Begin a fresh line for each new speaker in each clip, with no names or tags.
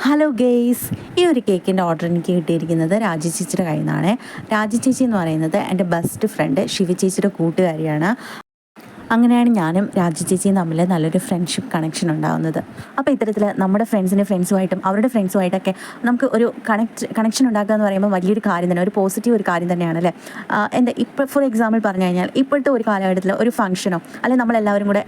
Hello guys, ഈ ഒരു കേക്കിൻ്റെ ഓർഡർ എനിക്ക് കിട്ടിയിരിക്കുന്നത് രാജി ചേച്ചിയുടെ കയ്യിൽ നിന്നാണ്. രാജി ചേച്ചി എന്ന് പറയുന്നത് എൻ്റെ ബെസ്റ്റ് ഫ്രണ്ട് ശിവ ചേച്ചിയുടെ കൂട്ടുകാരിയാണ്. അങ്ങനെയാണ് ഞാനും രാജി ചേച്ചിയും തമ്മിൽ നല്ലൊരു ഫ്രണ്ട്ഷിപ്പ് കണക്ഷൻ ഉണ്ടാകുന്നത്. അപ്പോൾ ഇത്തരത്തിൽ നമ്മുടെ ഫ്രണ്ട്സുമായിട്ടും അവരുടെ ഫ്രണ്ട്സുമായിട്ടൊക്കെ നമുക്ക് ഒരു കണക്ഷൻ ഉണ്ടാക്കുക എന്ന് പറയുമ്പോൾ വലിയൊരു കാര്യം തന്നെ, ഒരു പോസിറ്റീവ് ഒരു കാര്യം തന്നെയാണ് അല്ലേ. ഇപ്പോൾ ഫോർ എക്സാമ്പിൾ പറഞ്ഞു കഴിഞ്ഞാൽ ഇപ്പോഴത്തെ ഒരു കാലഘട്ടത്തിൽ ഒരു ഫംഗ്ഷനോ അല്ലെങ്കിൽ നമ്മളെല്ലാവരും കൂടെ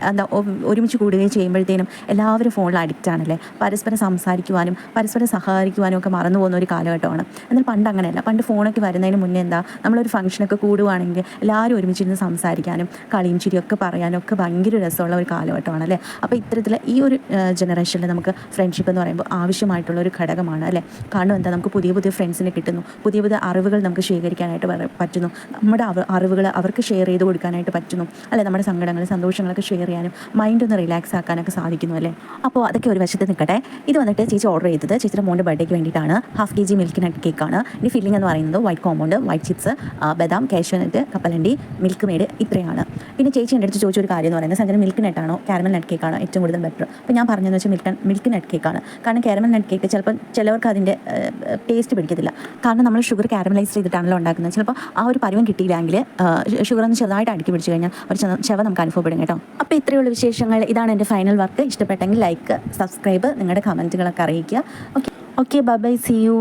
ഒരുമിച്ച് കൂടുകയും ചെയ്യുമ്പോഴത്തേനും എല്ലാവരും ഫോണിൽ അഡിക്റ്റ് ആണല്ലേ. പരസ്പരം സംസാരിക്കുവാനും പരസ്പരം സഹകരിക്കുവാനും ഒക്കെ മറന്നു പോകുന്ന ഒരു കാലഘട്ടമാണ്. എന്നാൽ പണ്ട് അങ്ങനെയല്ല. പണ്ട് ഫോണൊക്കെ വരുന്നതിന് മുന്നേ നമ്മളൊരു ഫംഗ്ഷനൊക്കെ കൂടുവാണെങ്കിൽ എല്ലാവരും ഒരുമിച്ചിരുന്ന് സംസാരിക്കാനും കളിയും ചിരിയൊക്കെ പറയാനൊക്കെ ഭയങ്കര രസമുള്ള ഒരു കാലഘട്ടമാണ് അല്ലേ. അപ്പോൾ ഇത്തരത്തിൽ ഈ ഒരു ജനറേഷനിൽ നമുക്ക് ഫ്രണ്ട്ഷിപ്പ് എന്ന് പറയുമ്പോൾ ആവശ്യമായിട്ടുള്ള ഒരു ഘടകമാണ് അല്ലേ. കാരണം നമുക്ക് പുതിയ പുതിയ ഫ്രണ്ട്സിനെ കിട്ടുന്നു, പുതിയ പുതിയ അറിവുകൾ നമുക്ക് ശേഖരിക്കാനായിട്ട് പറ്റുന്നു, നമ്മുടെ അറിവുകൾ അവർക്ക് ഷെയർ ചെയ്ത് കൊടുക്കാനായിട്ട് പറ്റുന്നു അല്ലേ. നമ്മുടെ സങ്കടങ്ങൾ സന്തോഷങ്ങളൊക്കെ ഷെയർ ചെയ്യാനും മൈൻഡ് ഒന്ന് റിലാക്സ് ആക്കാനൊക്കെ സാധിക്കുന്നു അല്ലേ. അപ്പോൾ അതൊക്കെ ഒരു വശത്ത് നിൽക്കട്ടെ. ഇത് വന്നിട്ട് ചേച്ചി ഓർഡർ ചെയ്തത് ചേച്ചിയുടെ മോൻ്റെ ബർത്ത്ഡേക്ക് വേണ്ടിയിട്ടാണ്. 1/2 kg മിൽക്ക് നട്ട് കേക്കാണ്. ഇനി ഫില്ലിംഗ് എന്ന് പറയുന്നത് വൈറ്റ് കോമ്പൗണ്ട്, വൈറ്റ് ചിപ്സ്, ബദാം, കാഷ്യൂനട്ട്, കപ്പലണ്ടി, മിൽക്ക് മെയ്ഡ്, ഇത്രയാണ്. പിന്നെ ചേച്ചി എൻ്റെ അടുത്ത് ചോദിച്ചൊരു കാര്യം എന്ന് പറയുന്നത്, സഞ്ജന മിൽക്ക് നട്ടാണോ കാരമൽ നട്ട് കേക്കാണോ ഏറ്റവും കൂടുതൽ ബെറ്റർ? അപ്പോൾ ഞാൻ പറഞ്ഞതെന്ന് വെച്ചാൽ മിൽക്ക് നട്ട് കേക്കാണ്. കാരണം കാരമൽ നട്ട് കേക്ക് ചിലപ്പോൾ ചിലവർക്ക് അതിൻ്റെ ടേസ്റ്റ് പിടിക്കത്തില്ല. കാരണം നമ്മൾ ഷുഗർ കാരമലൈസ് ചെയ്തിട്ടാണല്ലോ ഉണ്ടാക്കുന്നത്. ചിലപ്പോൾ ആ ഒരു പരുവം കിട്ടിയില്ലെങ്കിൽ ഷുഗർ ഒന്ന് ചെറുതായിട്ട് അടുക്കി പിടിച്ച് കഴിഞ്ഞാൽ ഒരു ചെവ നമുക്ക് അനുഭവപ്പെടും കേട്ടോ. അപ്പോൾ ഇത്രയുള്ള വിശേഷങ്ങൾ. ഇതാണ് എൻ്റെ ഫൈനൽ വർക്ക്. ഇഷ്ടപ്പെട്ടെങ്കിൽ ലൈക്ക്, സബ്സ്ക്രൈബ്, നിങ്ങളുടെ കമൻറ്റുകളൊക്കെ അറിയിക്കുക. Okay, bye bye, see U.